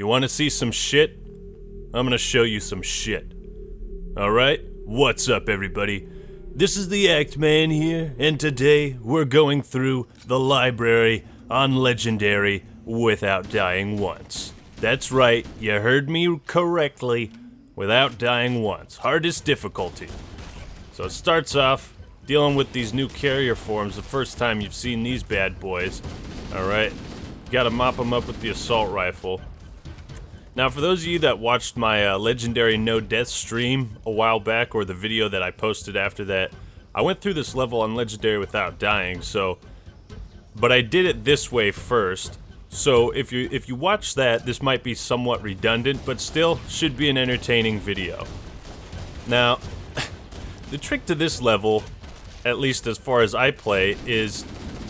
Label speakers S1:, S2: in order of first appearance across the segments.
S1: You want to see some shit? I'm gonna show you some shit. Alright? What's up, everybody? This is the Act Man here, and today we're going through the library on Legendary without dying once. That's right, you heard me correctly. Without dying once. Hardest difficulty. So it starts off dealing with these new carrier forms the first time you've seen these bad boys. Alright? Gotta mop them up with the assault rifle. Now, for those of you that watched my Legendary No Death stream a while back, or the video that I posted after that, I went through this level on Legendary without dying, but I did it this way first. So if you watch that, this might be somewhat redundant, but still should be an entertaining video. Now, the trick to this level, at least as far as I play, is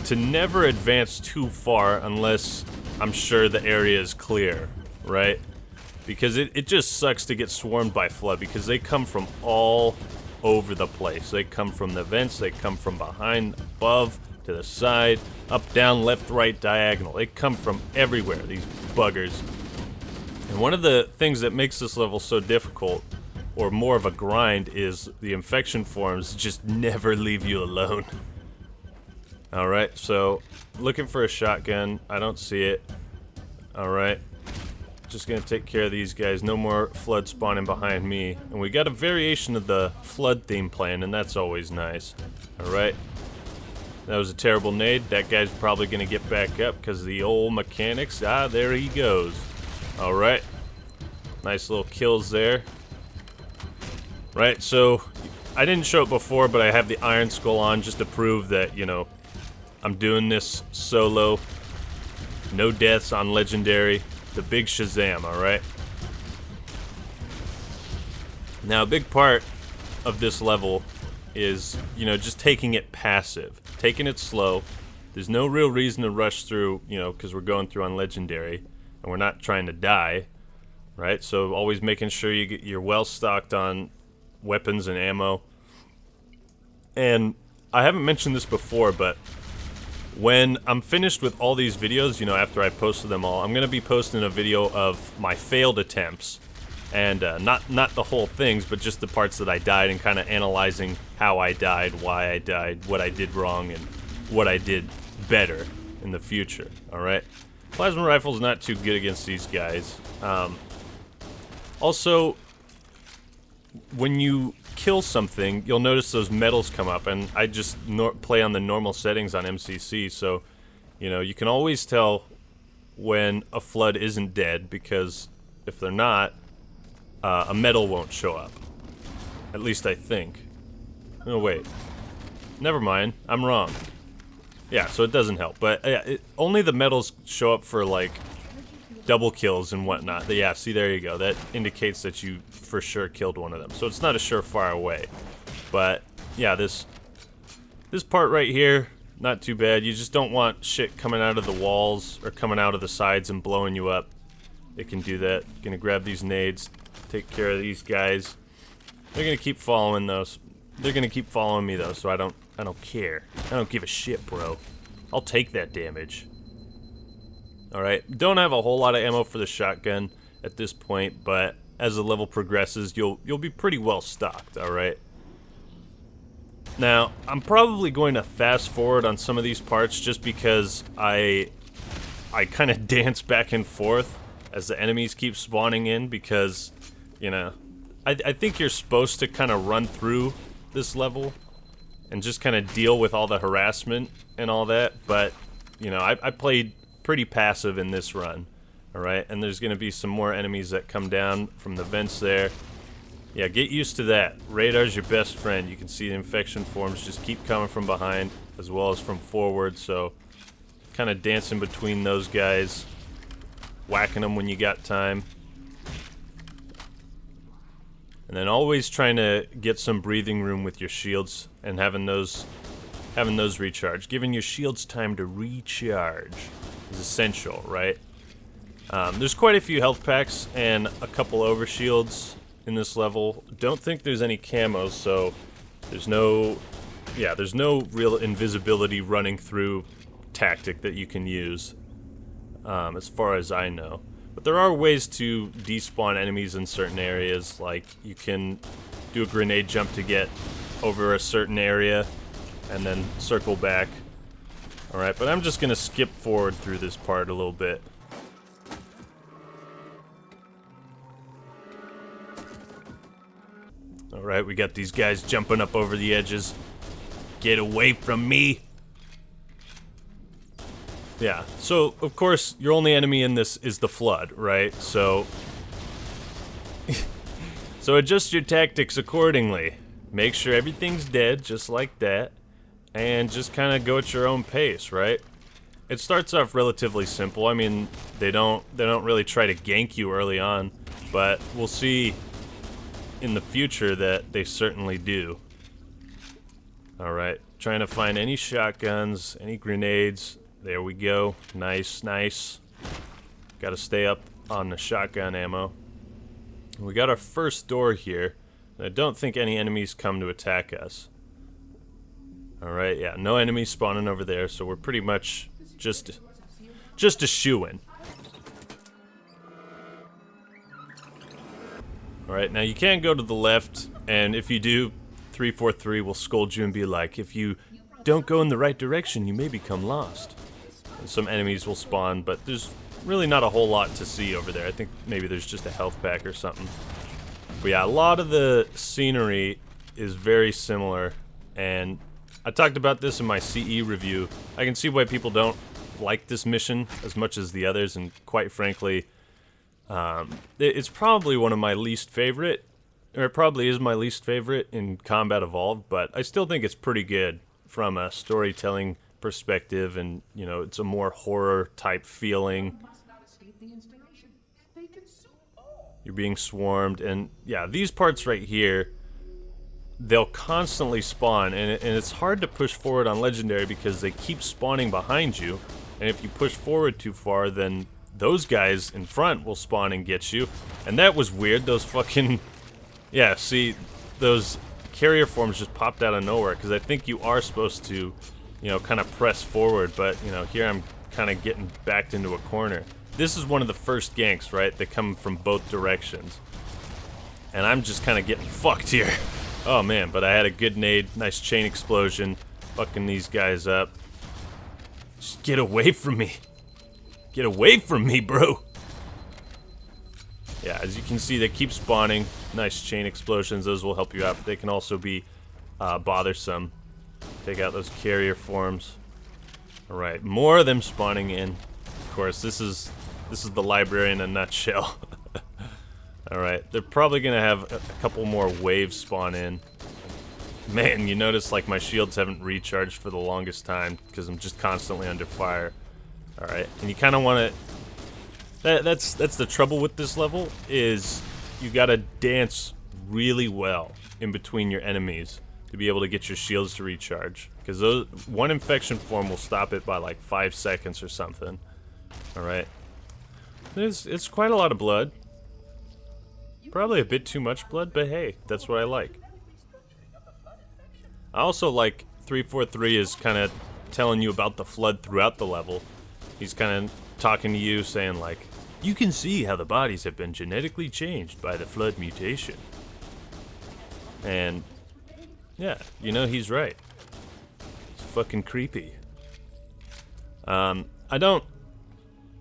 S1: to never advance too far unless I'm sure the area is clear, right? Because it just sucks to get swarmed by Flood, because they come from all over the place. They come from the vents, they come from behind, above, to the side, up, down, left, right, diagonal. They come from everywhere, these buggers. And one of the things that makes this level so difficult, or more of a grind, is the infection forms just never leave you alone. Alright, so looking for a shotgun. I don't see it. Alright. Just gonna take care of these guys. No more Flood spawning behind me. And we got a variation of the Flood theme playing, and that's always nice. Alright. That was a terrible nade. That guy's probably gonna get back up because of the old mechanics. Ah, there he goes. Alright. Nice little kills there. Right, so I didn't show it before, but I have the Iron Skull on just to prove that, you know, I'm doing this solo. No deaths on Legendary. The big Shazam, alright? Now, a big part of this level is, you know, just taking it passive. Taking it slow. There's no real reason to rush through, you know, because we're going through on Legendary, and we're not trying to die, right? So always making sure you're well stocked on weapons and ammo. And I haven't mentioned this before, but when I'm finished with all these videos, you know, after I posted them all, I'm going to be posting a video of my failed attempts. And not the whole things, but just the parts that I died, and kind of analyzing how I died, why I died, what I did wrong, and what I did better in the future, alright? Plasma rifle's not too good against these guys. Also, when you kill something, you'll notice those medals come up, and I just play on the normal settings on MCC, so, you know, you can always tell when a Flood isn't dead, because if they're not, a medal won't show up. At least I think. Oh, wait. Never mind. I'm wrong. Yeah, so it doesn't help. But yeah, only the medals show up for, like, double kills and whatnot. Yeah, see, there you go. That indicates that you for sure killed one of them. So it's not a surefire way. But, yeah, this part right here, not too bad. You just don't want shit coming out of the walls or coming out of the sides and blowing you up. They can do that. Gonna grab these nades. Take care of these guys. They're gonna keep following those. They're gonna keep following me though, so I don't care. I don't give a shit, bro. I'll take that damage. Alright, don't have a whole lot of ammo for the shotgun at this point, but as the level progresses, you'll be pretty well stocked, alright? Now, I'm probably going to fast forward on some of these parts just because I kind of dance back and forth as the enemies keep spawning in, because, you know, I think you're supposed to kind of run through this level and just kind of deal with all the harassment and all that, but, you know, I played pretty passive in this run, alright? And there's going to be some more enemies that come down from the vents there. Yeah, get used to that. Radar's your best friend. You can see the infection forms just keep coming from behind as well as from forward, so kind of dancing between those guys, whacking them when you got time. And then always trying to get some breathing room with your shields and having those recharge. Giving your shields time to recharge is essential, right? There's quite a few health packs and a couple overshields in this level. Don't think there's any camos, so there's no real invisibility running through tactic that you can use, as far as I know. But there are ways to despawn enemies in certain areas, like you can do a grenade jump to get over a certain area and then circle back. Alright, but I'm just gonna skip forward through this part a little bit. Alright, we got these guys jumping up over the edges. Get away from me! Yeah, so of course your only enemy in this is the flood, right? So adjust your tactics accordingly. Make sure everything's dead, just like that, and just kind of go at your own pace, right? It starts off relatively simple. I mean, they don't really try to gank you early on, but we'll see in the future that they certainly do. All right, trying to find any shotguns, any grenades. There we go. Nice, nice. Got to stay up on the shotgun ammo. We got our first door here. I don't think any enemies come to attack us. Alright, yeah, no enemies spawning over there, so we're pretty much just a shoo-in. Alright, now you can go to the left, and if you do, 343 will scold you and be like, if you don't go in the right direction, you may become lost. And some enemies will spawn, but there's really not a whole lot to see over there. I think maybe there's just a health pack or something. But yeah, a lot of the scenery is very similar, and I talked about this in my CE review. I can see why people don't like this mission as much as the others, and quite frankly, it's probably one of my least favorite, or it probably is my least favorite in Combat Evolved, but I still think it's pretty good from a storytelling perspective, and you know, it's a more horror type feeling. You're being swarmed, and yeah, these parts right here, they'll constantly spawn, and it's hard to push forward on Legendary because they keep spawning behind you, and if you push forward too far, then those guys in front will spawn and get you. And that was weird, those fucking... Yeah, see, those carrier forms just popped out of nowhere, because I think you are supposed to, you know, kind of press forward, but, you know, here I'm kind of getting backed into a corner. This is one of the first ganks, right, that come from both directions. And I'm just kind of getting fucked here. Oh man, but I had a good nade, nice chain explosion, fucking these guys up. Just get away from me. Get away from me, bro. Yeah, as you can see, they keep spawning. Nice chain explosions, those will help you out, but they can also be bothersome. Take out those carrier forms. Alright, more of them spawning in. Of course, this is the library in a nutshell. Alright, they're probably gonna have a couple more waves spawn in. Man, you notice like my shields haven't recharged for the longest time because I'm just constantly under fire. Alright, and you kinda wanna... That's the trouble with this level, is you gotta dance really well in between your enemies to be able to get your shields to recharge. Because those one infection form will stop it by like 5 seconds or something. Alright. It's quite a lot of blood. Probably a bit too much blood, but hey, that's what I like. I also like 343 is kind of telling you about the flood throughout the level. He's kind of talking to you, saying like, you can see how the bodies have been genetically changed by the flood mutation. And yeah, you know, he's right. It's fucking creepy.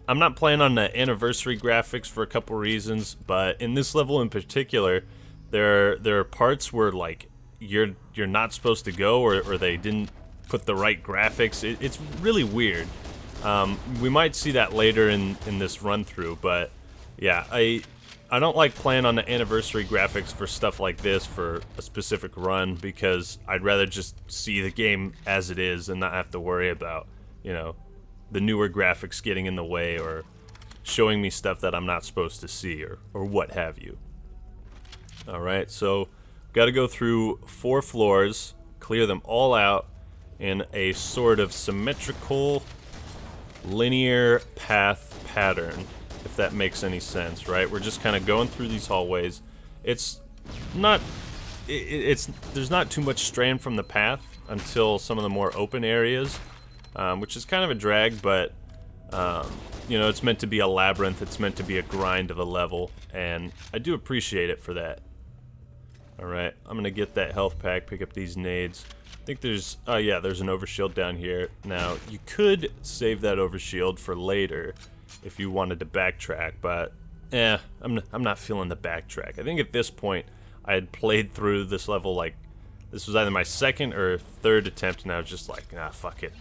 S1: I'm not playing on the anniversary graphics for a couple reasons, but in this level in particular, there are parts where like you're not supposed to go, or they didn't put the right graphics. It's really weird. We might see that later in this run through, but yeah, I don't like playing on the anniversary graphics for stuff like this for a specific run, because I'd rather just see the game as it is and not have to worry about, you know, the newer graphics getting in the way or showing me stuff that I'm not supposed to see, or what have you. Alright, so got to go through 4 floors, clear them all out in a sort of symmetrical linear path pattern, if that makes any sense, right? We're just kind of going through these hallways. It's not, there's not too much strain from the path until some of the more open areas, which is kind of a drag, but You know, it's meant to be a labyrinth, it's meant to be a grind of a level, and I do appreciate it for that. Alright, I'm gonna get that health pack, pick up these nades. I think there's, oh yeah, there's an overshield down here. Now, you could save that overshield for later if you wanted to backtrack, but I'm not feeling the backtrack. I think at this point, I had played through this level like, this was either my second or third attempt, and I was just like, nah, fuck it.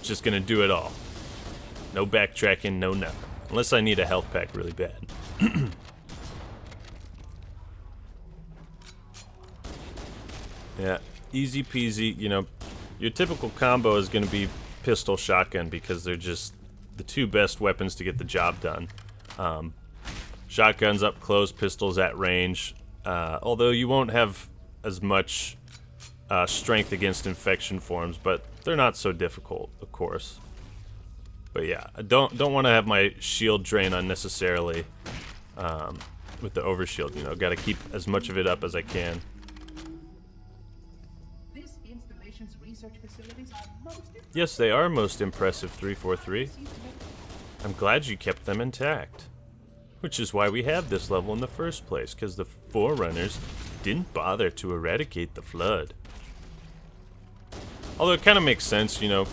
S1: Just gonna do it all. No backtracking, no nothing. Unless I need a health pack really bad. Yeah, easy peasy. You know, your typical combo is gonna be pistol shotgun because they're just the two best weapons to get the job done. Shotguns up close, pistols at range. Although you won't have as much strength against infection forms, but they're not so difficult, of course. But yeah, I don't want to have my shield drain unnecessarily with the overshield. You know, got to keep as much of it up as I can.
S2: This installation's research facilities are
S1: Yes, they are most impressive, 343. I'm glad you kept them intact. Which is why we have this level in the first place, because the Forerunners didn't bother to eradicate the flood. Although it kind of makes sense, you know.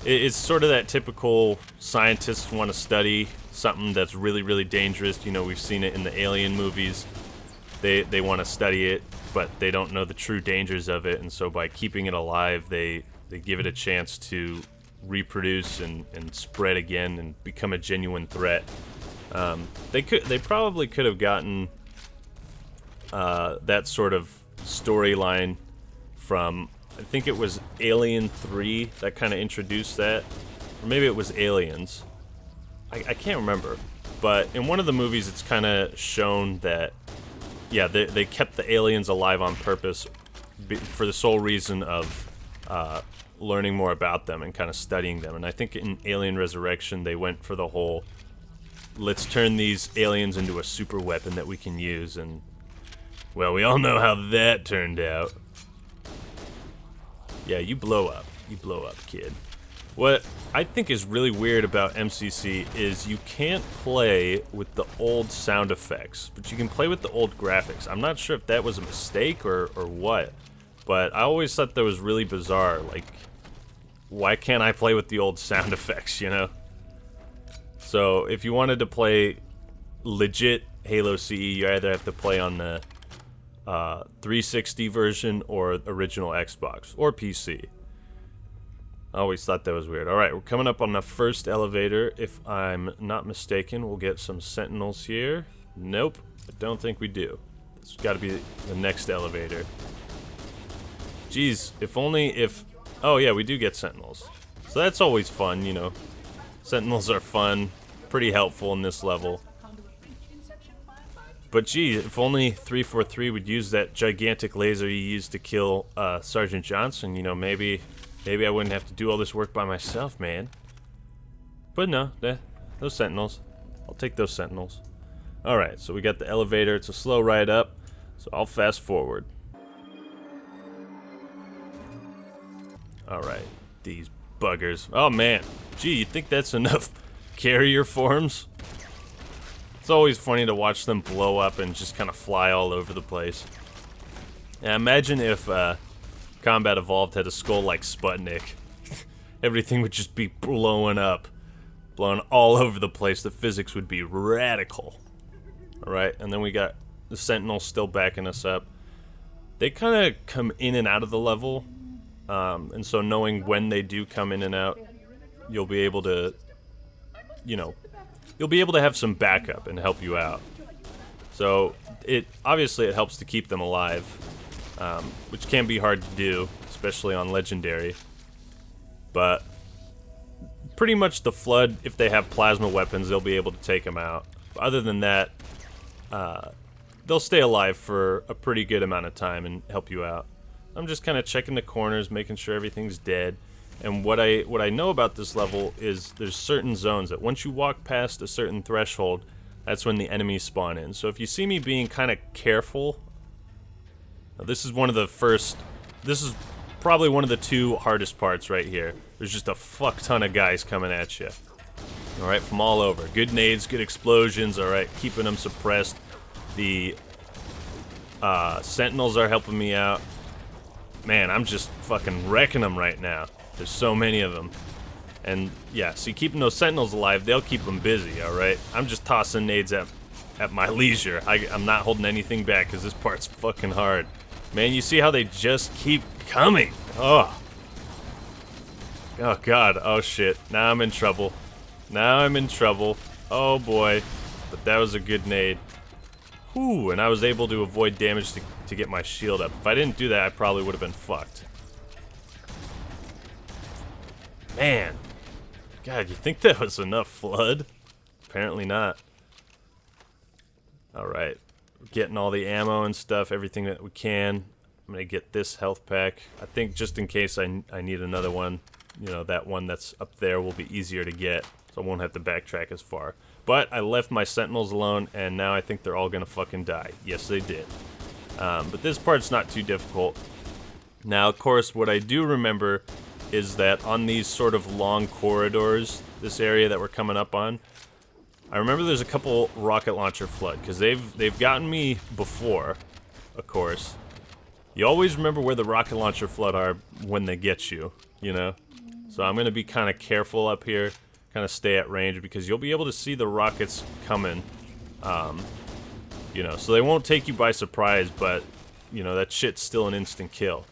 S1: It's sort of that typical scientists want to study something that's really, really dangerous. You know, we've seen it in the Alien movies. They want to study it, but they don't know the true dangers of it, and so by keeping it alive, they give it a chance to reproduce and spread again and become a genuine threat. They probably could have gotten that sort of storyline from, I think it was Alien 3 that kind of introduced that, or maybe it was Aliens. I can't remember, but in one of the movies it's kind of shown that, yeah, they kept the aliens alive on purpose for the sole reason of learning more about them and kind of studying them. And I think in Alien Resurrection they went for the whole, let's turn these aliens into a super weapon that we can use, and well, we all know how that turned out. Yeah, you blow up, kid. What I think is really weird about MCC is you can't play with the old sound effects, but you can play with the old graphics. I'm not sure if that was a mistake or what, but I always thought that was really bizarre. Like, why can't I play with the old sound effects, you know? So if you wanted to play legit Halo CE, you either have to play on the 360 version or original Xbox or PC. I always thought that was weird. Alright, we're coming up on the first elevator. If I'm not mistaken, we'll get some sentinels here. Nope, I don't think we do. It's got to be the next elevator. Jeez, oh yeah, we do get sentinels. So that's always fun, you know. Sentinels are fun, pretty helpful in this level. But gee, if only 343 would use that gigantic laser you used to kill Sergeant Johnson, you know, maybe I wouldn't have to do all this work by myself, man. But no, those sentinels. I'll take those sentinels. Alright, so we got the elevator. It's a slow ride up, so I'll fast forward. Alright, these buggers. Oh man, gee, you think that's enough carrier forms? It's always funny to watch them blow up and just kind of fly all over the place. Now imagine if Combat Evolved had a skull like Sputnik. Everything would just be blowing up. Blowing all over the place. The physics would be radical. Alright, and then we got the Sentinels still backing us up. They kind of come in and out of the level. And so knowing when they do come in and out, you'll be able to, you know, you'll be able to have some backup and help you out. So obviously it helps to keep them alive, which can be hard to do, especially on Legendary. But pretty much the Flood, if they have plasma weapons, they'll be able to take them out. But other than that, they'll stay alive for a pretty good amount of time and help you out. I'm just kind of checking the corners, making sure everything's dead. And what I know about this level is there's certain zones that once you walk past a certain threshold, that's when the enemies spawn in. So if you see me being kind of careful, this is probably one of the two hardest parts right here. There's just a fuck ton of guys coming at you. Alright, from all over. Good nades, good explosions, alright, keeping them suppressed. The sentinels are helping me out. Man, I'm just fucking wrecking them right now. There's so many of them. And yeah, see, keeping those sentinels alive, they'll keep them busy, alright? I'm just tossing nades at my leisure. I'm not holding anything back because this part's fucking hard. Man, you see how they just keep coming? Oh. Oh god, oh shit. Now I'm in trouble. Now I'm in trouble. Oh boy. But that was a good nade. Whew, and I was able to avoid damage to get my shield up. If I didn't do that, I probably would have been fucked. Man. God, you think that was enough flood? Apparently not. Alright. We're getting all the ammo and stuff, everything that we can. I'm gonna get this health pack. I think just in case I need another one, you know, that one that's up there will be easier to get, so I won't have to backtrack as far. But I left my sentinels alone, and now I think they're all gonna fucking die. Yes, they did. But this part's not too difficult. Now, of course, what I do remember is that on these sort of long corridors, this area that we're coming up on, I remember there's a couple rocket launcher flood, because they've gotten me before, of course. You always remember where the rocket launcher flood are when they get you, you know? So I'm going to be kind of careful up here, kind of stay at range, because you'll be able to see the rockets coming, you know, so they won't take you by surprise, but, you know, that shit's still an instant kill.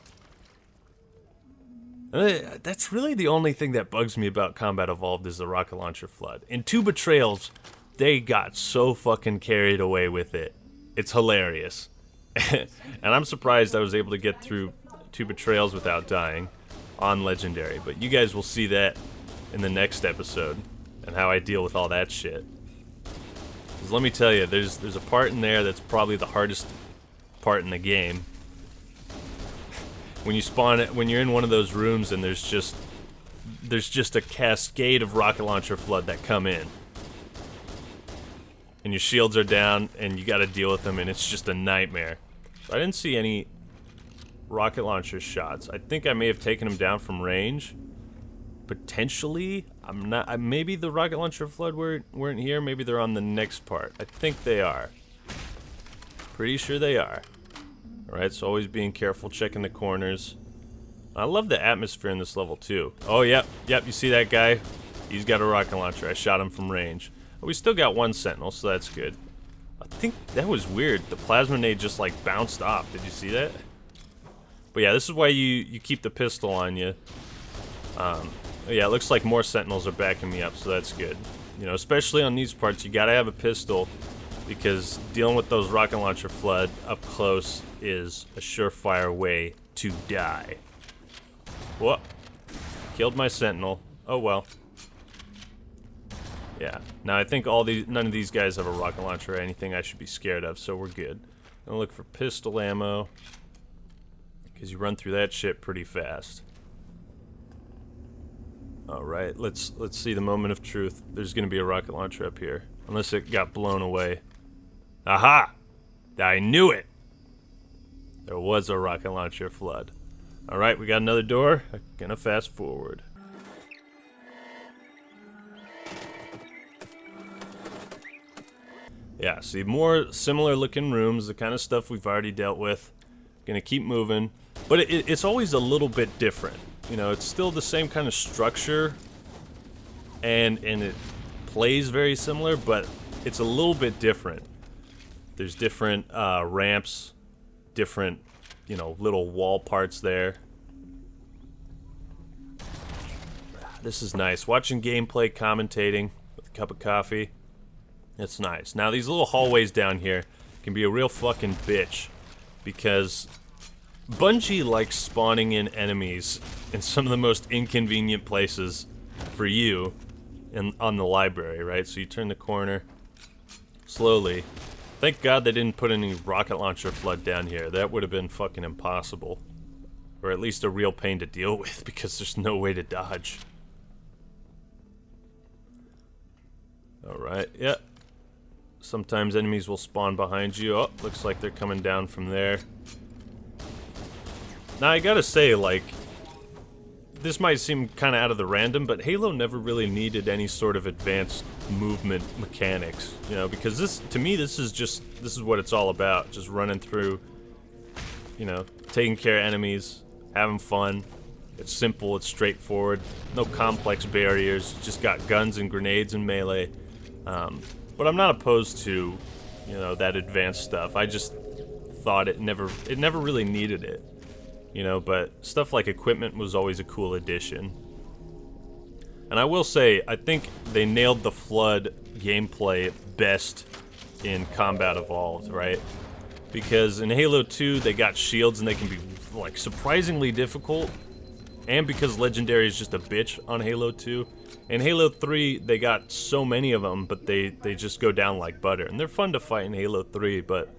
S1: That's really the only thing that bugs me about Combat Evolved is the rocket launcher flood. In 2 Betrayals, they got so fucking carried away with it. It's hilarious. And I'm surprised I was able to get through 2 Betrayals without dying on Legendary, but you guys will see that in the next episode and how I deal with all that shit. 'Cause let me tell you, there's a part in there that's probably the hardest part in the game. When you spawn it, when you're in one of those rooms and there's just a cascade of rocket launcher flood that come in. And your shields are down and you gotta deal with them, and it's just a nightmare. I didn't see any rocket launcher shots. I think I may have taken them down from range. Potentially. I'm not, maybe the rocket launcher flood weren't here, maybe they're on the next part. I think they are. Pretty sure they are. Alright, so always being careful, checking the corners. I love the atmosphere in this level too. Oh, yep, you see that guy? He's got a rocket launcher. I shot him from range. But we still got 1 sentinel, so that's good. I think that was weird. The plasma nade just like bounced off. Did you see that? But yeah, this is why you keep the pistol on you. Yeah, it looks like more sentinels are backing me up, so that's good. You know, especially on these parts, you gotta have a pistol, because dealing with those rocket launcher flood up close is a surefire way to die. Whoa. Killed my sentinel. Oh well. Yeah. Now I think none of these guys have a rocket launcher or anything I should be scared of, so we're good. I'm gonna look for pistol ammo, because you run through that shit pretty fast. Alright, let's see the moment of truth. There's gonna be a rocket launcher up here. Unless it got blown away. Aha! I knew it! There was a rocket launcher flood. Alright, we got another door. I'm gonna fast forward. Yeah, see, more similar looking rooms, the kind of stuff we've already dealt with. Gonna keep moving. But it's always a little bit different. You know, it's still the same kind of structure. And it plays very similar, but it's a little bit different. There's different ramps, different, you know, little wall parts there. This is nice. Watching gameplay, commentating with a cup of coffee. It's nice. Now, these little hallways down here can be a real fucking bitch, because Bungie likes spawning in enemies in some of the most inconvenient places for you on the library, right? So you turn the corner slowly. Thank God they didn't put any rocket launcher flood down here. That would have been fucking impossible. Or at least a real pain to deal with, because there's no way to dodge. Alright, yeah. Sometimes enemies will spawn behind you. Oh, looks like they're coming down from there. Now, I gotta say, like, this might seem kind of out of the random, but Halo never really needed any sort of advanced movement mechanics, you know, because this, to me, this is what it's all about, just running through, you know, taking care of enemies, having fun. It's simple, it's straightforward, no complex barriers, just got guns and grenades and melee. But I'm not opposed to, you know, that advanced stuff. I just thought it never really needed it, you know, but stuff like equipment was always a cool addition. And I will say, I think they nailed the Flood gameplay best in Combat Evolved, right? Because in Halo 2, they got shields and they can be, like, surprisingly difficult. And because Legendary is just a bitch on Halo 2. In Halo 3, they got so many of them, but they just go down like butter. And they're fun to fight in Halo 3, but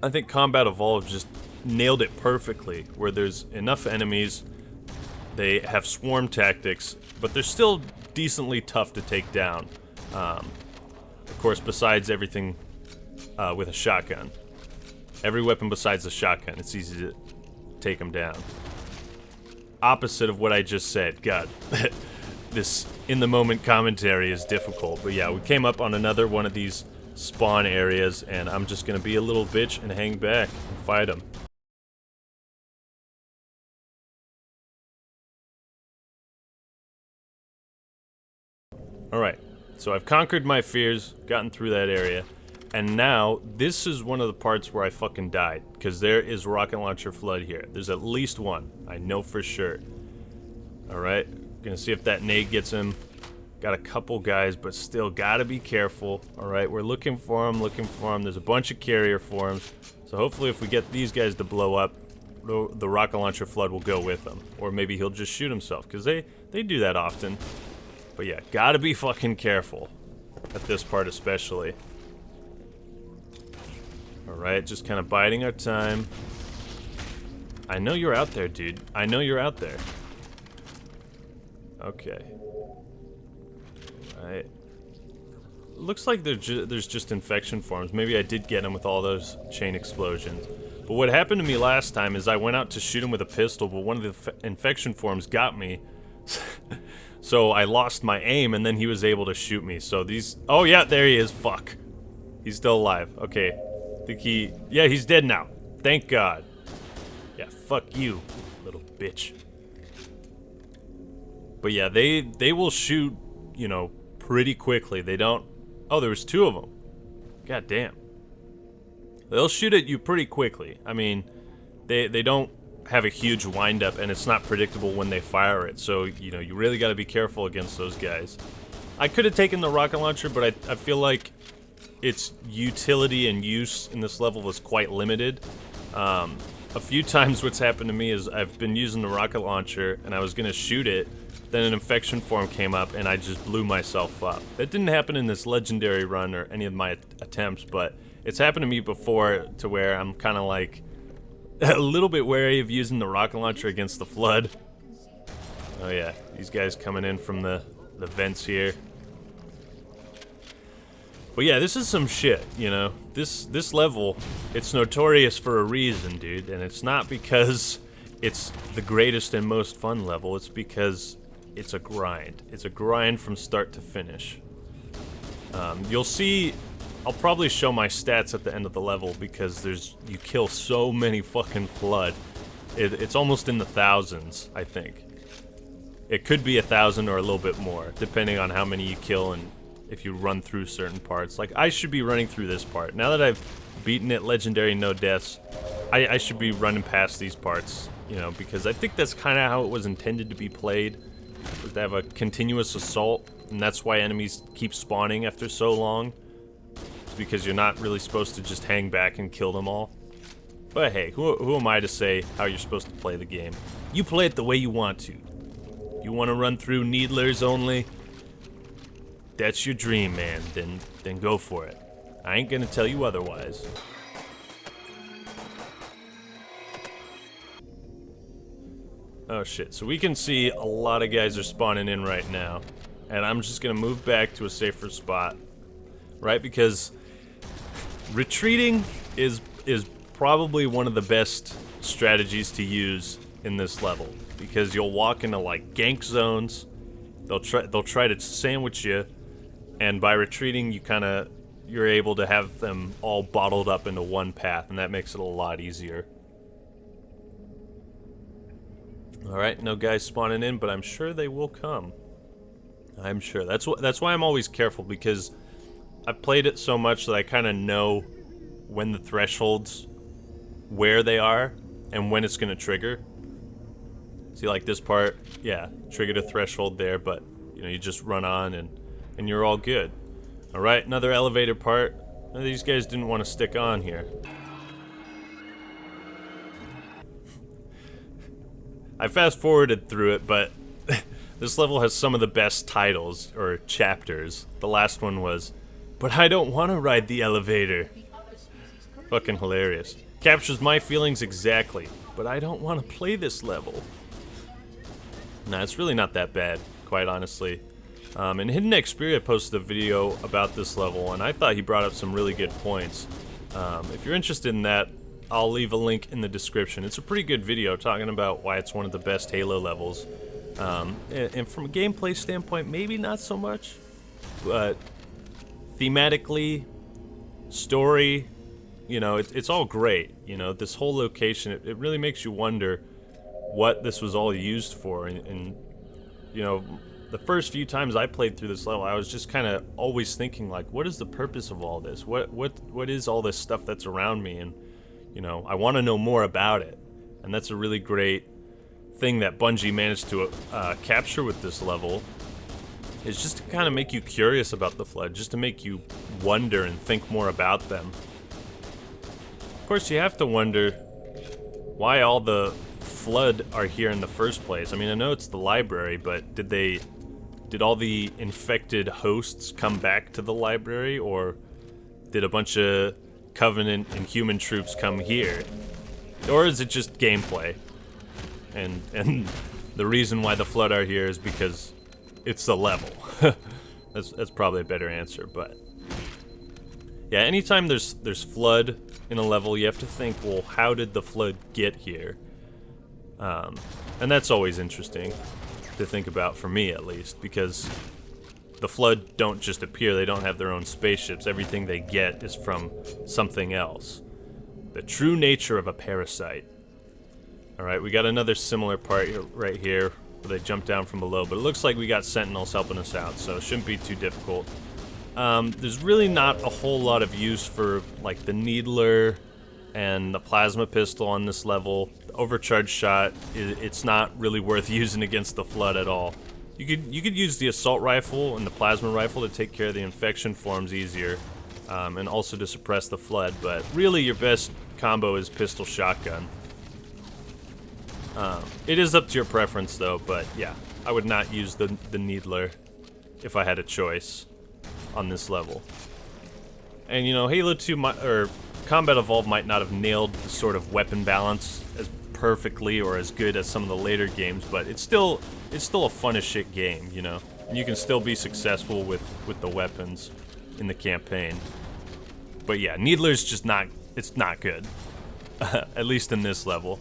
S1: I think Combat Evolved just nailed it perfectly, where there's enough enemies, they have swarm tactics, but they're still decently tough to take down. Of course, besides everything with a shotgun. Every weapon besides the shotgun, it's easy to take them down. Opposite of what I just said. God, this in-the-moment commentary is difficult. But yeah, we came up on another one of these spawn areas, and I'm just gonna be a little bitch and hang back and fight them. Alright, so I've conquered my fears, gotten through that area, and now this is one of the parts where I fucking died, because there is rocket launcher Flood here. There's at least one, I know for sure. Alright, gonna see if that nade gets him. Got a couple guys, but still gotta be careful. Alright, we're looking for him, There's a bunch of carrier forms, so hopefully if we get these guys to blow up, the rocket launcher Flood will go with them. Or maybe he'll just shoot himself, because they do that often. But yeah, gotta be fucking careful at this part especially. Alright, just kind of biding our time. I know you're out there, dude. I know you're out there. Okay. Alright. Looks like there's just infection forms. Maybe I did get him with all those chain explosions. But what happened to me last time is I went out to shoot him with a pistol, but one of the infection forms got me. So I lost my aim, and then he was able to shoot me. So these... Oh, yeah, there he is. Fuck. He's still alive. Okay. I think he... Yeah, he's dead now. Thank God. Yeah, fuck you, little bitch. But yeah, they will shoot, you know, pretty quickly. They don't... Oh, there was two of them. God damn. They'll shoot at you pretty quickly. I mean, they don't have a huge wind-up, and it's not predictable when they fire it. So, you know, you really got to be careful against those guys. I could have taken the rocket launcher, but I feel like its utility and use in this level was quite limited. A few times what's happened to me is I've been using the rocket launcher, and I was going to shoot it, then an infection form came up, and I just blew myself up. That didn't happen in this legendary run or any of my attempts, but it's happened to me before to where I'm kind of like a little bit wary of using the rocket launcher against the Flood. Oh yeah, these guys coming in from the vents here. But yeah, this is some shit, you know. This level, it's notorious for a reason, dude, and it's not because it's the greatest and most fun level, it's because it's a grind. It's a grind from start to finish. You'll see, I'll probably show my stats at the end of the level because you kill so many fucking Flood. It's almost in the thousands, I think. It could be 1,000 or a little bit more, depending on how many you kill and if you run through certain parts. Like, I should be running through this part. Now that I've beaten it, Legendary, no deaths, I should be running past these parts, you know, because I think that's kind of how it was intended to be played, was to have a continuous assault, and that's why enemies keep spawning after so long. It's because you're not really supposed to just hang back and kill them all. But hey, who am I to say how you're supposed to play the game? You play it the way you want to. You want to run through needlers only? That's your dream, man. Then go for it. I ain't gonna tell you otherwise. Oh shit, so we can see a lot of guys are spawning in right now. And I'm just gonna move back to a safer spot. Right, because retreating is probably one of the best strategies to use in this level. because you'll walk into like gank zones. They'll try to sandwich you, and by retreating, you're able to have them all bottled up into one path, and that makes it a lot easier. All right, no guys spawning in, but I'm sure they will come. I'm sure. That's why I'm always careful, because I've played it so much that I kind of know when the thresholds, where they are, and when it's going to trigger. See, like this part, yeah, triggered a threshold there, but you just run on and you're all good. All right, another elevator part. These guys didn't want to stick on here. I fast forwarded through it, but this level has some of the best titles or chapters. The last one was, "But I don't want to ride the elevator." Fucking hilarious. Captures my feelings exactly, but I don't want to play this level. Nah, it's really not that bad, quite honestly. And Hidden Xperia posted a video about this level, and I thought he brought up some really good points. If you're interested in that, I'll leave a link in the description. It's a pretty good video talking about why it's one of the best Halo levels. And from a gameplay standpoint, maybe not so much, but thematically, story, it's all great. This whole location, it really makes you wonder what this was all used for. And the first few times I played through this level, I was just kind of always thinking, like, what is the purpose of all this? What is all this stuff that's around me? And I want to know more about it. And that's a really great thing that Bungie managed to capture with this level, is just to kind of make you curious about the Flood, just to make you wonder and think more about them. Of course, you have to wonder why all the Flood are here in the first place. I mean, I know it's the library, but did all the infected hosts come back to the library, or did a bunch of Covenant and human troops come here? Or is it just gameplay? And the reason why the Flood are here is because it's the level. That's probably a better answer, but yeah, anytime there's Flood in a level, you have to think, well, how did the Flood get here? And that's always interesting to think about, for me at least, because the Flood don't just appear, they don't have their own spaceships. Everything they get is from something else. The true nature of a parasite. Alright, we got another similar part right here, where they jump down from below, but it looks like we got Sentinels helping us out, so it shouldn't be too difficult. There's really not a whole lot of use for, like, the Needler and the Plasma Pistol on this level. The Overcharge Shot, it's not really worth using against the Flood at all. You could use the Assault Rifle and the Plasma Rifle to take care of the infection forms easier, and also to suppress the Flood, but really your best combo is Pistol Shotgun. It is up to your preference though, but yeah, I would not use the Needler if I had a choice on this level. And Halo 2 or Combat Evolved might not have nailed the sort of weapon balance as perfectly or as good as some of the later games, but it's still a fun as shit game, and you can still be successful with the weapons in the campaign. But yeah, Needler's just not good. At least in this level.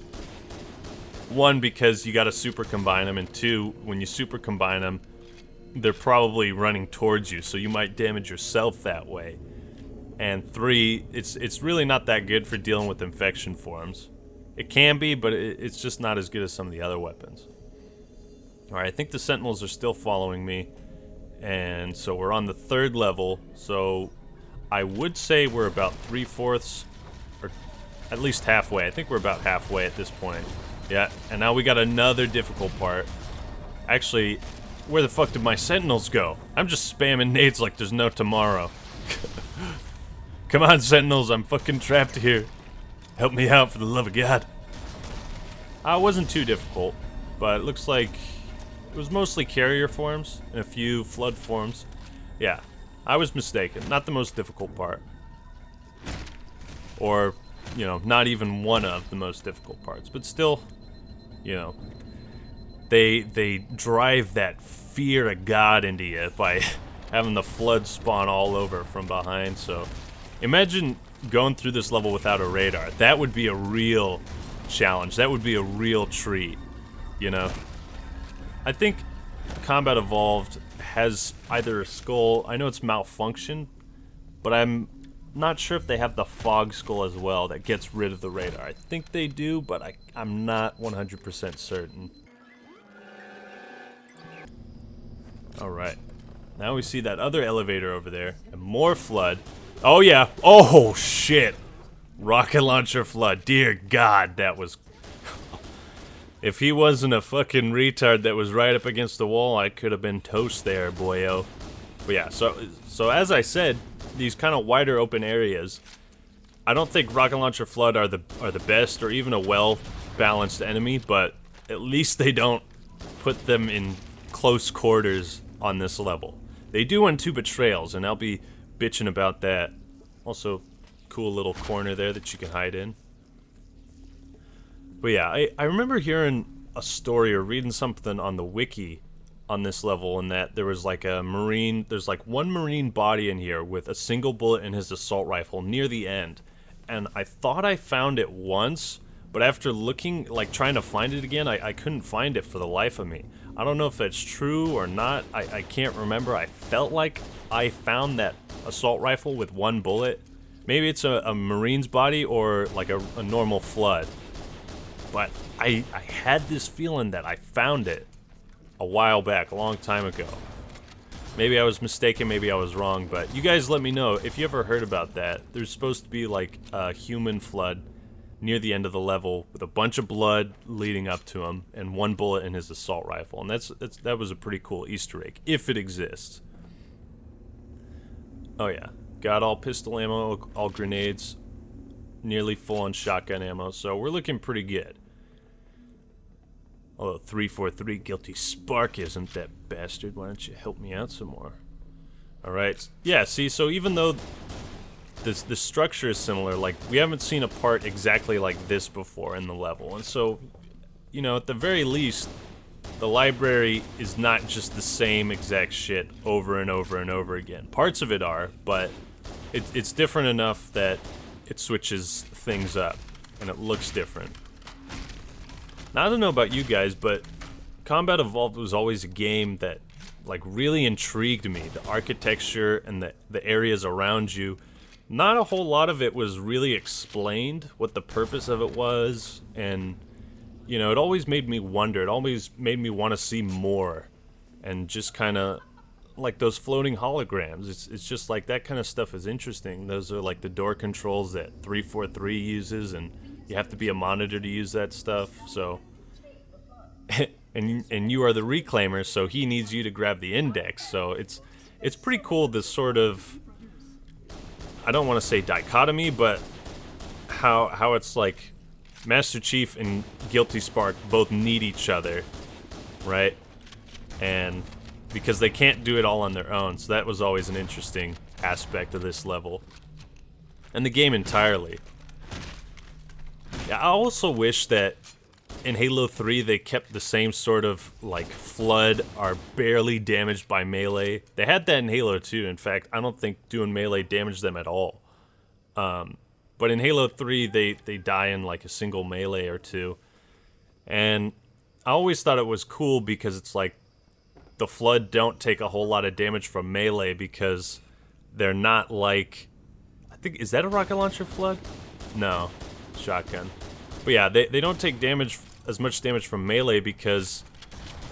S1: One, because you gotta super combine them, and two, when you super combine them, they're probably running towards you, so you might damage yourself that way. And three, it's really not that good for dealing with infection forms. It can be, but it's just not as good as some of the other weapons. Alright, I think the Sentinels are still following me, and so we're on the 3rd level, so I would say we're about 3/4, or at least halfway. I think we're about halfway at this point. Yeah, and now we got another difficult part. Actually, where the fuck did my Sentinels go? I'm just spamming nades like there's no tomorrow. Come on, Sentinels, I'm fucking trapped here. Help me out, for the love of God. It wasn't too difficult, but it looks like it was mostly carrier forms and a few Flood forms. Yeah, I was mistaken. Not the most difficult part. Or, not even one of the most difficult parts, but still, they drive that fear of God into you by having the Flood spawn all over from behind. So imagine going through this level without a radar. That would be a real challenge. That would be a real treat. you know. I think Combat Evolved has either a skull, I know it's malfunctioned, but I'm not sure if they have the fog skull as well that gets rid of the radar. I think they do, but I'm not 100% certain. Alright. Now we see that other elevator over there, and more flood. Oh yeah, oh shit! Rocket launcher flood, dear God, that was... If he wasn't a fucking retard that was right up against the wall, I could have been toast there, boyo. But yeah, so as I said, these kind of wider open areas, I don't think rocket launcher flood are the best or even a well-balanced enemy, but at least they don't put them in close quarters on this level. They do on 2 betrayals, and I'll be bitching about that. Also, cool little corner there that you can hide in. But yeah, I remember hearing a story or reading something on the wiki on this level, and that there was like a marine, there's like one marine body in here with a single bullet in his assault rifle near the end. And I thought I found it once, but after looking, like trying to find it again, I couldn't find it for the life of me. I don't know if that's true or not, I can't remember. I felt like I found that assault rifle with 1 bullet. Maybe it's a marine's body or like a normal flood. But I had this feeling that I found it a while back, a long time ago. Maybe I was mistaken, maybe I was wrong, but you guys let me know if you ever heard about that. There's supposed to be like a human flood near the end of the level with a bunch of blood leading up to him and 1 bullet in his assault rifle. And that was a pretty cool Easter egg, if it exists. Oh yeah, got all pistol ammo, all grenades, nearly full on shotgun ammo, so we're looking pretty good. Although 343 Guilty Spark isn't that bastard. Why don't you help me out some more? Alright. Yeah, see, so even though the structure is similar, like, we haven't seen a part exactly like this before in the level. And so, you know, at the very least, the library is not just the same exact shit over and over and over again. Parts of it are, but it's different enough that it switches things up, and it looks different. Now, I don't know about you guys, but Combat Evolved was always a game that, like, really intrigued me. The architecture and the areas around you. Not a whole lot of it was really explained, what the purpose of it was, and, you know, it always made me wonder. It always made me want to see more, and just kind of, like those floating holograms. It's just like that kind of stuff is interesting. Those are like the door controls that 343 uses, and you have to be a monitor to use that stuff, so... and you are the reclaimer, so he needs you to grab the index, so it's pretty cool, this sort of... I don't want to say dichotomy, but how it's like Master Chief and Guilty Spark both need each other, right? And because they can't do it all on their own, so that was always an interesting aspect of this level. And the game entirely. Yeah, I also wish that in Halo 3 they kept the same sort of, like, flood are barely damaged by melee. They had that in Halo 2, in fact, I don't think doing melee damaged them at all. But in Halo 3 they die in like a single melee or two. And I always thought it was cool because it's like, the flood don't take a whole lot of damage from melee because they're not like... I think, is that a rocket launcher flood? No, shotgun. But yeah, they don't take damage, as much damage from melee because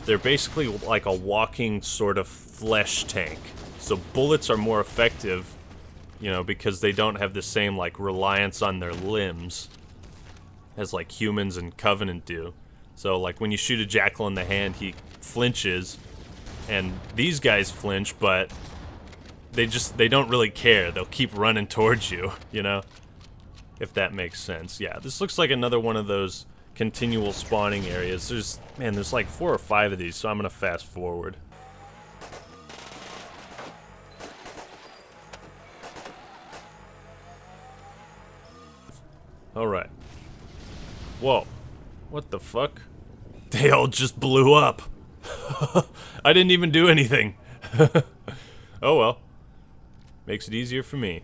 S1: they're basically like a walking sort of flesh tank. So bullets are more effective, you know, because they don't have the same like reliance on their limbs as like humans and Covenant do. So like when you shoot a jackal in the hand, he flinches, and these guys flinch, but they don't really care. They'll keep running towards you, you know? If that makes sense. Yeah, this looks like another one of those continual spawning areas. There's like 4 or 5 of these, so I'm gonna fast forward. Alright. Whoa. What the fuck? They all just blew up. I didn't even do anything. Oh well. Makes it easier for me.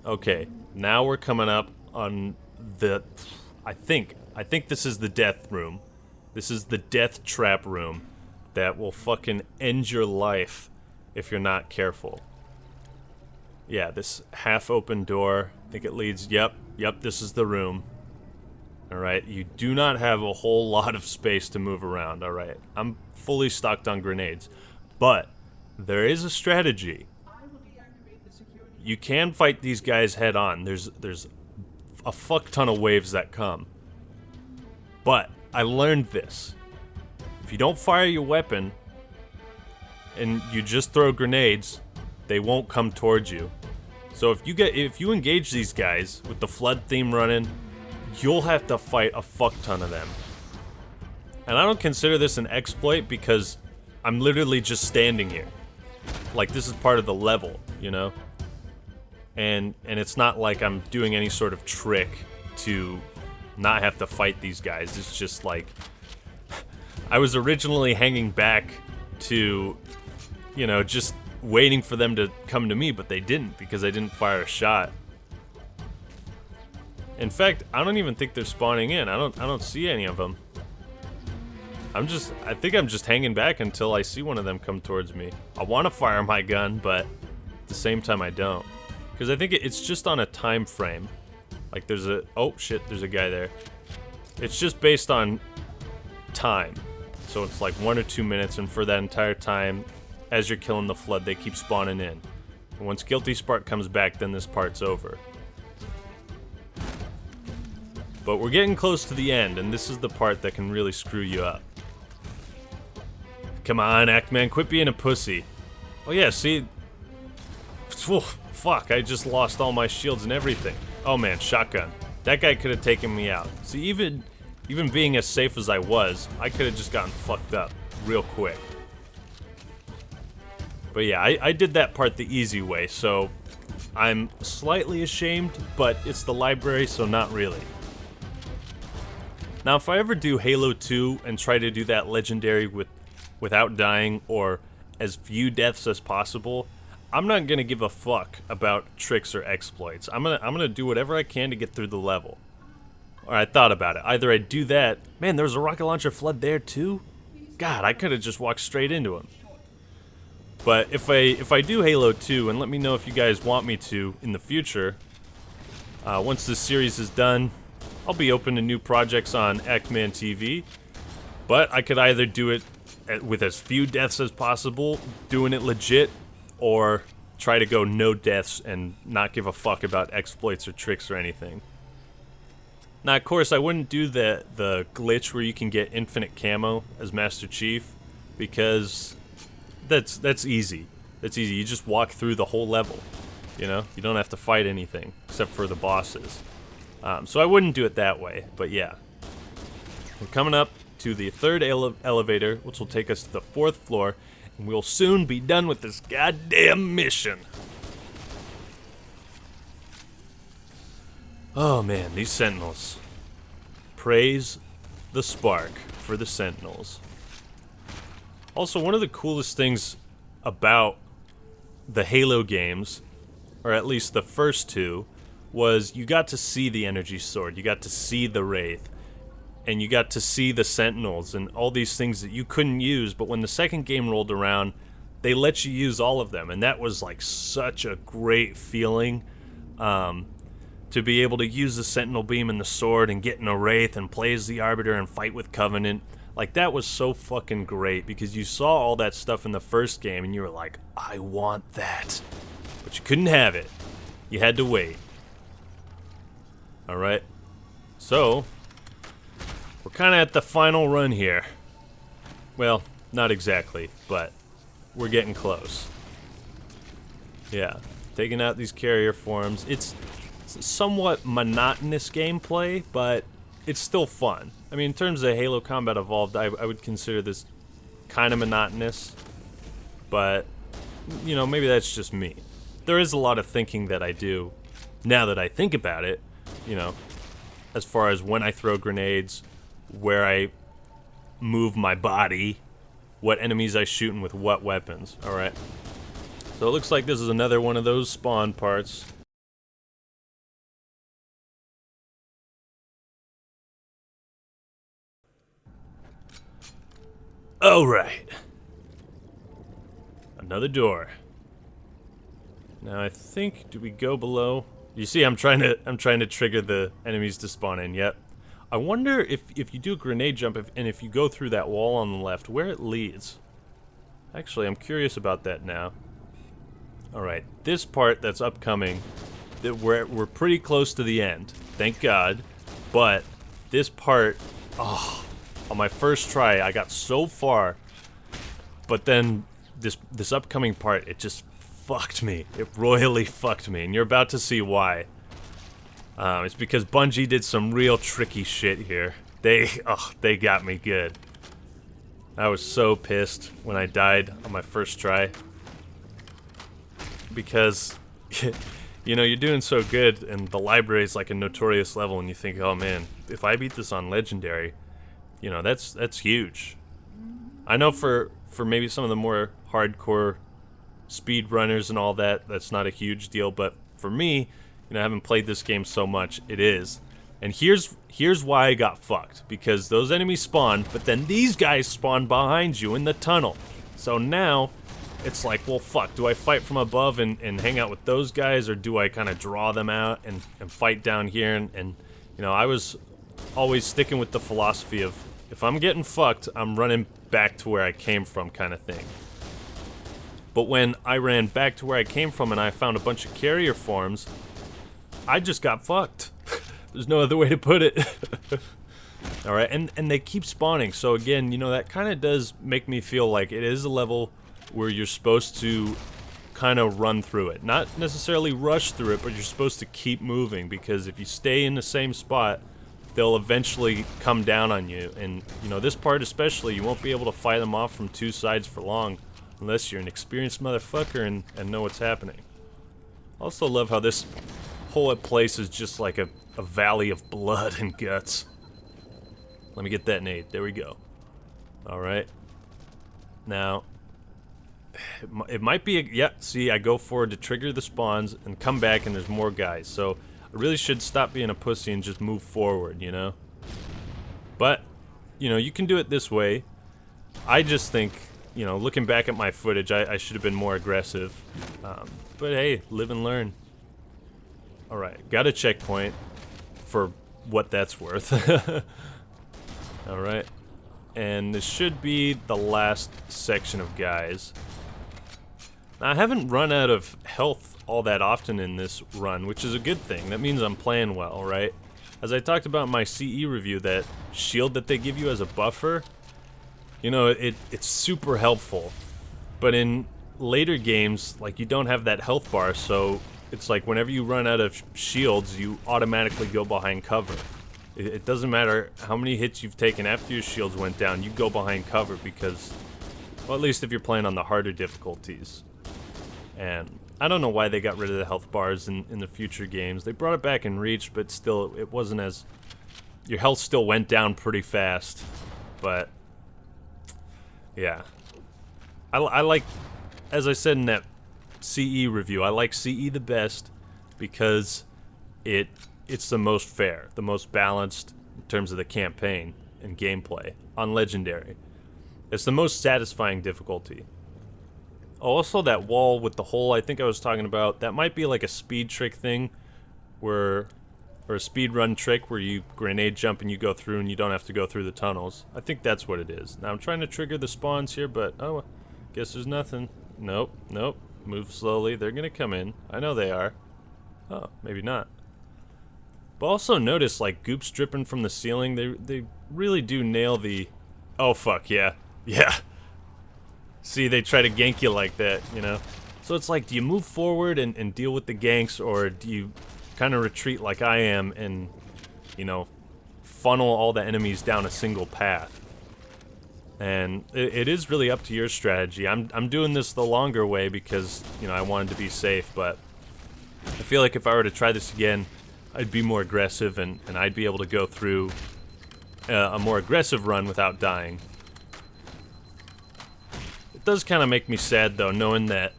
S1: Okay, now we're coming up on the... I think this is the death room. This is the death trap room that will fucking end your life if you're not careful. Yeah, this half-open door, I think it leads, yep, this is the room. Alright, you do not have a whole lot of space to move around, alright. I'm fully stocked on grenades. But, there is a strategy. You can fight these guys head on. There's a fuck ton of waves that come. But, I learned this. If you don't fire your weapon, and you just throw grenades, they won't come towards you. So if you engage these guys with the flood theme running, you'll have to fight a fuck ton of them. And I don't consider this an exploit because I'm literally just standing here. Like, this is part of the level, you know? And it's not like I'm doing any sort of trick to not have to fight these guys. It's just like, I was originally hanging back to, you know, just waiting for them to come to me, but they didn't because I didn't fire a shot. In fact, I don't even think they're spawning in. I don't see any of them. I think I'm just hanging back until I see one of them come towards me. I want to fire my gun, but at the same time I don't. Because I think it's just on a time frame. Like there's a, oh shit, there's a guy there. It's just based on time. So it's like 1 or 2 minutes, and for that entire time, as you're killing the flood, they keep spawning in. And once Guilty Spark comes back, then this part's over. But we're getting close to the end, and this is the part that can really screw you up. Come on, Actman, quit being a pussy. Oh yeah, see? Fuck, I just lost all my shields and everything. Oh man, shotgun. That guy could have taken me out. See, even being as safe as I was, I could have just gotten fucked up real quick. But yeah, I did that part the easy way, so I'm slightly ashamed, but it's the library, so not really. Now, if I ever do Halo 2 and try to do that legendary without dying or as few deaths as possible, I'm not gonna give a fuck about tricks or exploits. I'm gonna do whatever I can to get through the level. Or I thought about it. Either I do that. Man, there was a rocket launcher flood there too. God, I could have just walked straight into him. But if I do Halo 2, and let me know if you guys want me to in the future, once this series is done, I'll be open to new projects on Actman TV. But I could either do it with as few deaths as possible, doing it legit, or try to go no deaths and not give a fuck about exploits or tricks or anything. Now, of course, I wouldn't do the glitch where you can get infinite camo as Master Chief, because that's easy. That's easy. You just walk through the whole level. You know, you don't have to fight anything except for the bosses. So I wouldn't do it that way. But yeah, we're coming up to the third elevator, which will take us to the 4th floor, and we'll soon be done with this goddamn mission. Oh man, these Sentinels. Praise the spark for the Sentinels. Also, one of the coolest things about the Halo games, or at least the first two, was you got to see the energy sword, you got to see the Wraith, and you got to see the Sentinels and all these things that you couldn't use, but when the second game rolled around, they let you use all of them, and that was like such a great feeling. To be able to use the Sentinel Beam and the sword and get in a Wraith and play as the Arbiter and fight with Covenant. Like, that was so fucking great because you saw all that stuff in the first game and you were like, I want that. But you couldn't have it. You had to wait. Alright. So, we're kind of at the final run here. Well, not exactly, but we're getting close. Yeah. Taking out these carrier forms. It's somewhat monotonous gameplay, but it's still fun. I mean, in terms of Halo Combat Evolved, I would consider this kind of monotonous, but, you know, maybe that's just me. There is a lot of thinking that I do, now that I think about it, you know, as far as when I throw grenades, where I move my body, what enemies I shoot and with what weapons, alright? So it looks like this is another one of those spawn parts. Alright. Another door. Now I think, do we go below? You see, I'm trying to trigger the enemies to spawn in. Yep. I wonder if you do a grenade jump and if you go through that wall on the left, where it leads. Actually, I'm curious about that now. Alright, this part that's upcoming, that we're pretty close to the end, thank God. But this part, oh, on my first try, I got so far. But then this upcoming part, it just fucked me. It royally fucked me, and you're about to see why. It's because Bungie did some real tricky shit here. They got me good. I was so pissed when I died on my first try. Because, you know, you're doing so good, and the library is like a notorious level, and you think, oh man, if I beat this on Legendary, you know, that's huge. I know for maybe some of the more hardcore speed runners and all that, that's not a huge deal, but for me, you know, having played this game so much, it is. And here's why I got fucked, because those enemies spawned, but then these guys spawned behind you in the tunnel. So now it's like, well, fuck, do I fight from above and hang out with those guys, or do I kind of draw them out and fight down here? And you know, I was always sticking with the philosophy of, if I'm getting fucked, I'm running back to where I came from, kind of thing. But when I ran back to where I came from and I found a bunch of carrier forms, I just got fucked. There's no other way to put it. Alright, and they keep spawning, so again, you know, that kind of does make me feel like it is a level where you're supposed to kind of run through it. Not necessarily rush through it, but you're supposed to keep moving, because if you stay in the same spot, they'll eventually come down on you. And, you know, this part especially, you won't be able to fight them off from two sides for long, unless you're an experienced motherfucker and know what's happening. Also love how this whole place is just like a valley of blood and guts. Let me get that nade. There we go. Alright. Now, it might be yeah, see, I go forward to trigger the spawns and come back and there's more guys. So, I really should stop being a pussy and just move forward, you know? But, you know, you can do it this way. I just think, you know, looking back at my footage, I should have been more aggressive. But hey, live and learn. Alright, got a checkpoint for what that's worth. Alright. And this should be the last section of guys. Now, I haven't run out of health all that often in this run, which is a good thing. That means I'm playing well, right? As I talked about in my CE review, that shield that they give you as a buffer, you know, it's super helpful. But in later games, like, you don't have that health bar, so it's like whenever you run out of shields, you automatically go behind cover. It doesn't matter how many hits you've taken after your shields went down, you go behind cover because, well, at least if you're playing on the harder difficulties. And I don't know why they got rid of the health bars in the future games. They brought it back in Reach, but still, it wasn't as... Your health still went down pretty fast. But, yeah. I like, as I said in that CE review, I like CE the best because it's the most fair, the most balanced in terms of the campaign and gameplay on Legendary. It's the most satisfying difficulty. Also, that wall with the hole I think I was talking about, that might be like a speed trick thing, or a speed run trick where you grenade jump and you go through and you don't have to go through the tunnels. I think that's what it is. Now I'm trying to trigger the spawns here, but oh, guess there's nothing. Nope, nope. Move slowly. They're gonna come in. I know they are. Oh, maybe not. But also notice, like, goops dripping from the ceiling. They really do nail the... Oh, fuck, yeah. Yeah. See, they try to gank you like that, you know? So it's like, do you move forward and deal with the ganks, or do you kind of retreat like I am and, you know, funnel all the enemies down a single path? And it is really up to your strategy. I'm doing this the longer way because, you know, I wanted to be safe, but I feel like if I were to try this again, I'd be more aggressive and I'd be able to go through a more aggressive run without dying. It does kind of make me sad, though, knowing that,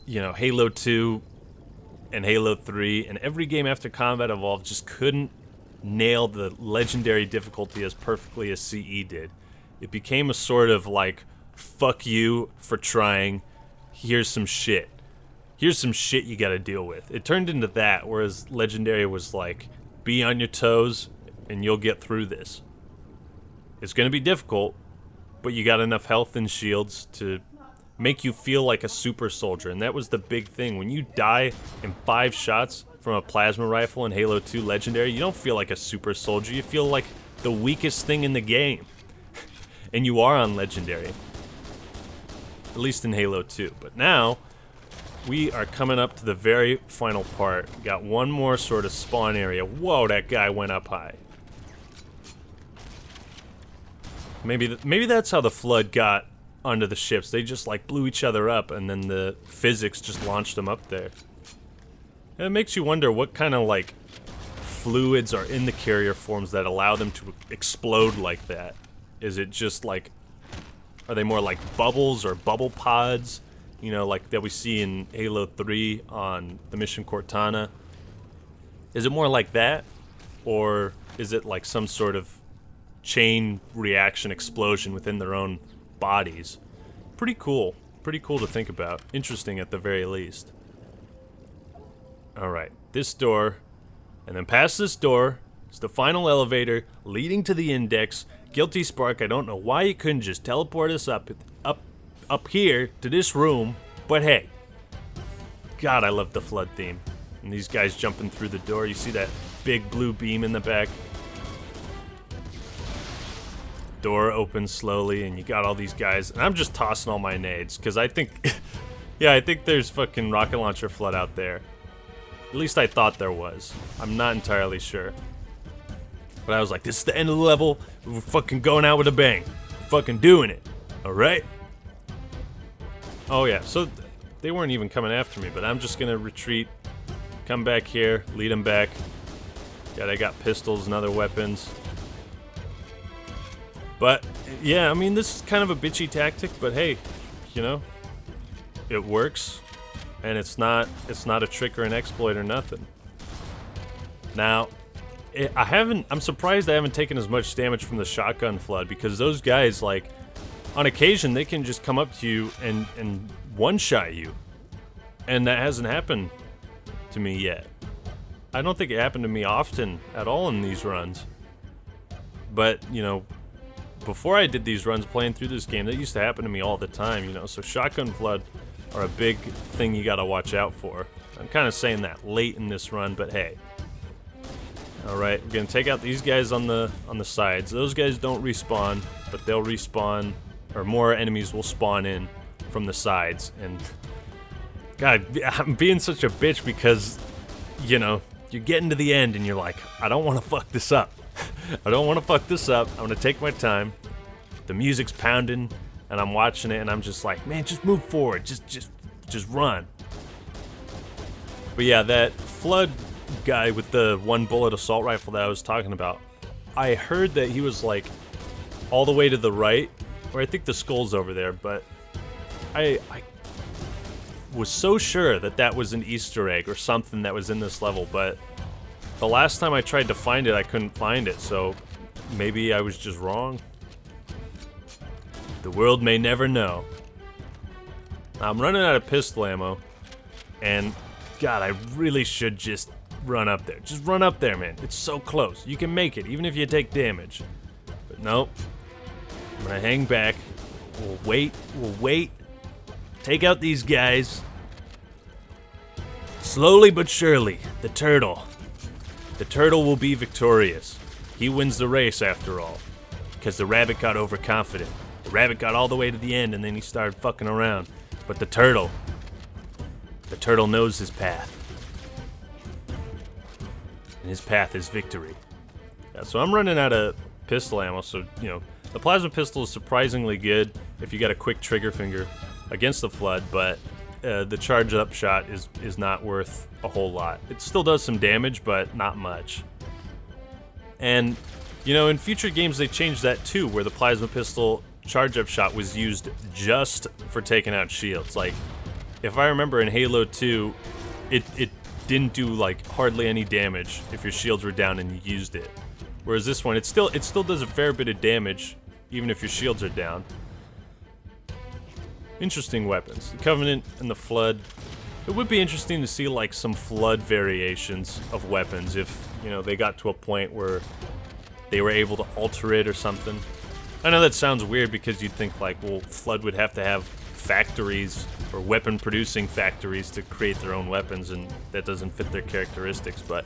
S1: you know, Halo 2 and Halo 3 and every game after Combat Evolved just couldn't nail the Legendary difficulty as perfectly as CE did. It became a sort of like, fuck you for trying, here's some shit. Here's some shit you gotta deal with. It turned into that, whereas Legendary was like, be on your toes and you'll get through this. It's gonna be difficult, but you got enough health and shields to make you feel like a super soldier, and that was the big thing. When you die in 5 shots from a plasma rifle in Halo 2 Legendary, you don't feel like a super soldier, you feel like the weakest thing in the game. And you are on Legendary. At least in Halo 2. But now, we are coming up to the very final part. Got one more sort of spawn area. Whoa, that guy went up high. Maybe that's how the Flood got onto the ships. They just like blew each other up, and then the physics just launched them up there. And it makes you wonder what kind of like fluids are in the carrier forms that allow them to explode like that. Is it just like, are they more like bubbles or bubble pods? You know, like that we see in Halo 3 on the mission Cortana. Is it more like that? Or is it like some sort of chain reaction explosion within their own bodies? Pretty cool. Pretty cool to think about. Interesting at the very least. Alright, this door, and then past this door is the final elevator leading to the index. Guilty Spark, I don't know why you couldn't just teleport us up here to this room, but hey. God, I love the Flood theme. And these guys jumping through the door, you see that big blue beam in the back? Door opens slowly, and you got all these guys, and I'm just tossing all my nades, because I think, yeah, I think there's fucking rocket launcher Flood out there. At least I thought there was. I'm not entirely sure. But I was like, this is the end of the level, we're fucking going out with a bang. We're fucking doing it, alright? Oh yeah, so they weren't even coming after me, but I'm just gonna retreat, come back here, lead them back. Yeah, they got pistols and other weapons. But, yeah, I mean, this is kind of a bitchy tactic, but hey, you know, it works, and it's not a trick or an exploit or nothing. Now, I'm surprised I haven't taken as much damage from the shotgun Flood, because those guys, like, on occasion, they can just come up to you and one-shot you, and that hasn't happened to me yet. I don't think it happened to me often at all in these runs, but, you know, before I did these runs playing through this game, that used to happen to me all the time, you know, so shotgun Flood are a big thing you gotta watch out for. I'm kind of saying that late in this run, but hey. Alright, we're gonna take out these guys on the sides. Those guys don't respawn, but they'll respawn, or more enemies will spawn in from the sides, and God, I'm being such a bitch because, you know, you're getting to the end and you're like, I don't want to fuck this up. I don't want to fuck this up. I'm gonna take my time. The music's pounding, and I'm watching it, and I'm just like, man, just move forward. Just run. But yeah, that Flood guy with the 1-bullet assault rifle that I was talking about, I heard that he was like all the way to the right, or I think the skull's over there, but I was so sure that that was an Easter egg or something that was in this level, but the last time I tried to find it, I couldn't find it, so maybe I was just wrong. The world may never know. I'm running out of pistol ammo, and God, I really should just run up there. Just run up there, man. It's so close. You can make it, even if you take damage. But nope. I'm gonna hang back. We'll wait. Take out these guys. Slowly but surely, the turtle. The turtle will be victorious. He wins the race after all. Because the rabbit got overconfident. The rabbit got all the way to the end and then he started fucking around. But the turtle knows his path. And his path is victory. Yeah, so I'm running out of pistol ammo, so, you know, the plasma pistol is surprisingly good if you got a quick trigger finger against the Flood, but the charge up shot is not worth a whole lot. It still does some damage, but not much. And, you know, in future games they changed that too, where the plasma pistol charge up shot was used just for taking out shields. Like, if I remember in Halo 2, it didn't do like hardly any damage if your shields were down and you used it. Whereas this one, it still does a fair bit of damage even if your shields are down. Interesting weapons. The Covenant and the Flood. It would be interesting to see like some Flood variations of weapons if, you know, they got to a point where they were able to alter it or something. I know that sounds weird because you'd think like, well, Flood would have to have factories or weapon producing factories to create their own weapons, and that doesn't fit their characteristics, but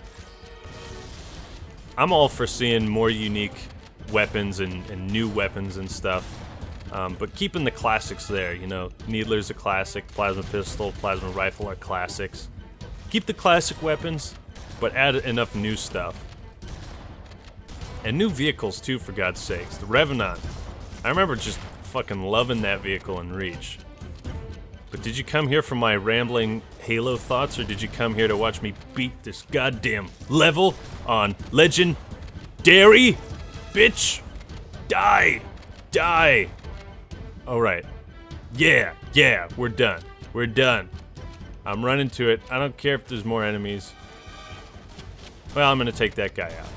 S1: I'm all for seeing more unique weapons and new weapons and stuff. But keeping the classics there, you know, Needler's a classic, Plasma Pistol, Plasma Rifle are classics. Keep the classic weapons, but add enough new stuff. And new vehicles too, for God's sakes. The Revenant. I remember just fucking loving that vehicle in Reach. But did you come here for my rambling Halo thoughts, or did you come here to watch me beat this goddamn level on Legendary? Bitch! Die! Die! Alright. Yeah, we're done. We're done. I'm running to it. I don't care if there's more enemies. Well, I'm gonna take that guy out.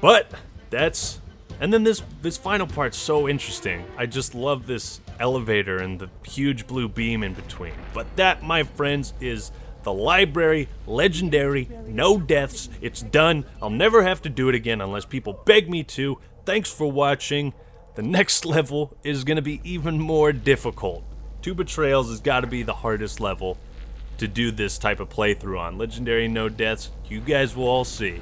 S1: But, that's... And then this final part's so interesting. I just love this elevator and the huge blue beam in between. But that, my friends, is the library, legendary, no deaths. It's done. I'll never have to do it again unless people beg me to. Thanks for watching. The next level is going to be even more difficult. 2 Betrayals has got to be the hardest level to do this type of playthrough on. Legendary, no deaths. You guys will all see.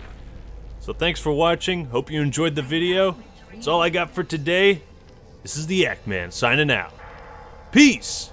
S1: So thanks for watching. Hope you enjoyed the video. That's all I got for today. This is the Act Man signing out. Peace!